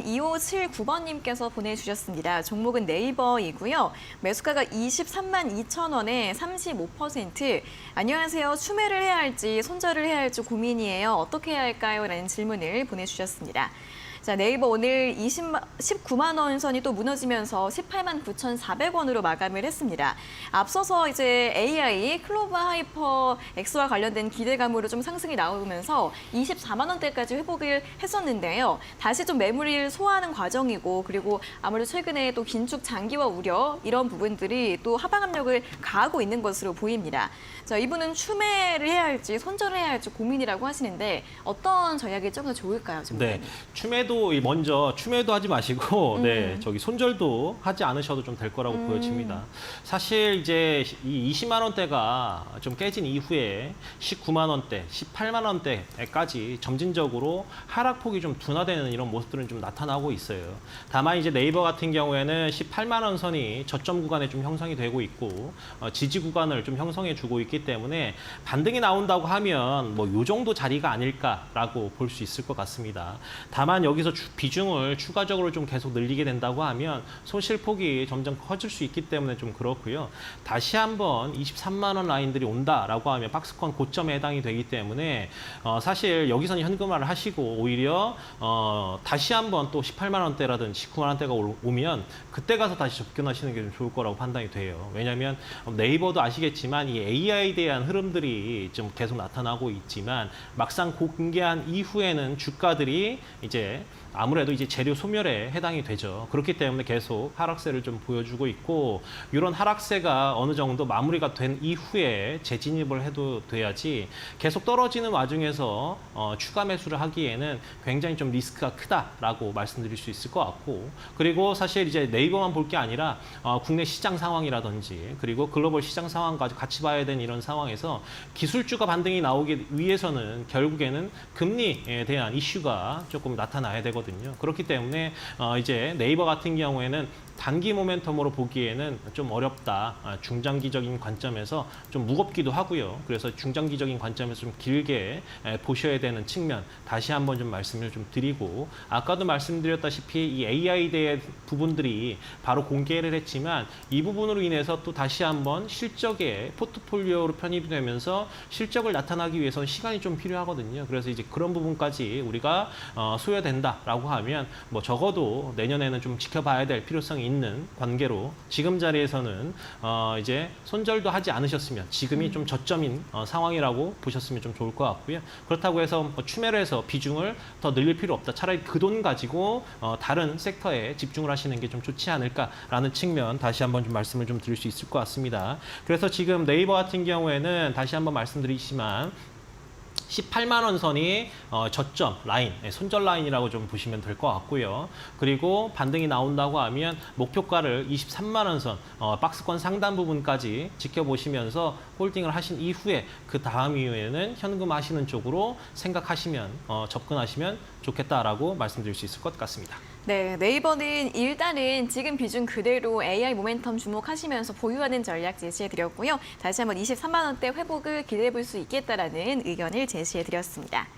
2579번님께서 보내주셨습니다. 종목은 네이버이고요. 매수가가 23만 2천 원에 35%. 안녕하세요. 추매를 해야 할지 손절을 해야 할지 고민이에요. 어떻게 해야 할까요? 라는 질문을 보내주셨습니다. 자, 네이버 오늘 19만 원 선이 또 무너지면서 18만 9,400원으로 마감을 했습니다. 앞서서 이제 AI, 클로버 하이퍼 X와 관련된 기대감으로 좀 상승이 나오면서 24만 원대까지 회복을 했었는데요. 다시 좀 매물을 소화하는 과정이고, 그리고 아무래도 최근에 또 긴축 장기화 우려 이런 부분들이 또 하방 압력을 가하고 있는 것으로 보입니다. 자, 이분은 추매를 해야 할지 손절을 해야 할지 고민이라고 하시는데 어떤 전략이 좀 더 좋을까요? 네, 먼저 추매도 하지 마시고 저기 손절도 하지 않으셔도 좀 될 거라고 보여집니다. 사실 이제 이 20만 원대가 좀 깨진 이후에 19만 원대, 18만 원대까지 점진적으로 하락폭이 좀 둔화되는 이런 모습들은 좀 나타나고 있어요. 다만 이제 네이버 같은 경우에는 18만 원 선이 저점 구간에 좀 형성이 되고 있고 지지 구간을 좀 형성해 주고 있기 때문에 반등이 나온다고 하면 뭐 요 정도 자리가 아닐까라고 볼 수 있을 것 같습니다. 다만 여기서 비중을 추가적으로 좀 계속 늘리게 된다고 하면 손실폭이 점점 커질 수 있기 때문에 좀 그렇고요. 다시 한번 23만 원 라인들이 온다라고 하면 박스권 고점에 해당이 되기 때문에 사실 여기서는 현금화를 하시고 오히려 다시 한번 또 18만 원대라든지 19만 원대가 오면 그때 가서 다시 접근하시는 게 좀 좋을 거라고 판단이 돼요. 왜냐하면 네이버도 아시겠지만 이 AI에 대한 흐름들이 좀 계속 나타나고 있지만 막상 공개한 이후에는 주가들이 이제 아무래도 이제 재료 소멸에 해당이 되죠. 그렇기 때문에 계속 하락세를 좀 보여주고 있고 이런 하락세가 어느 정도 마무리가 된 이후에 재진입을 해도 돼야지 계속 떨어지는 와중에서 추가 매수를 하기에는 굉장히 좀 리스크가 크다라고 말씀드릴 수 있을 것 같고 그리고 사실 이제 네이버만 볼 게 아니라 국내 시장 상황이라든지 그리고 글로벌 시장 상황까지 같이 봐야 되는 이런 상황에서 기술주가 반등이 나오기 위해서는 결국에는 금리에 대한 이슈가 조금 나타나야 되거든요. 그렇기 때문에 이제 네이버 같은 경우에는 단기 모멘텀으로 보기에는 좀 어렵다. 중장기적인 관점에서 좀 무겁기도 하고요. 그래서 중장기적인 관점에서 좀 길게 보셔야 되는 측면 다시 한번 좀 말씀을 좀 드리고 아까도 말씀드렸다시피 이 AI에 대한 부분들이 바로 공개를 했지만 이 부분으로 인해서 또 다시 한번 실적의 포트폴리오로 편입이 되면서 실적을 나타나기 위해서는 시간이 좀 필요하거든요. 그래서 이제 그런 부분까지 우리가 소요된다라고 하면 뭐 적어도 내년에는 좀 지켜봐야 될 필요성이 있는 관계로 지금 자리에서는 이제 손절도 하지 않으셨으면 지금이 좀 저점인 상황이라고 보셨으면 좀 좋을 것 같고요. 그렇다고 해서 뭐 추매를 해서 비중을 더 늘릴 필요 없다. 차라리 그 돈 가지고 다른 섹터에 집중을 하시는 게 좀 좋지 않을까라는 측면 다시 한번 좀 말씀을 좀 드릴 수 있을 것 같습니다. 그래서 지금 네이버 같은 경우에는 다시 한번 말씀드리지만 18만 원 선이 저점 라인, 손절 라인이라고 좀 보시면 될 것 같고요. 그리고 반등이 나온다고 하면 목표가를 23만 원 선, 박스권 상단 부분까지 지켜보시면서 홀딩을 하신 이후에 그 다음 이후에는 현금 하시는 쪽으로 생각하시면 접근하시면 좋겠다라고 말씀드릴 수 있을 것 같습니다. 네, 네이버는 일단은 지금 비중 그대로 AI 모멘텀 주목하시면서 보유하는 전략 제시해드렸고요. 다시 한번 23만 원대 회복을 기대해 볼 수 있겠다라는 의견을 제시해드렸습니다.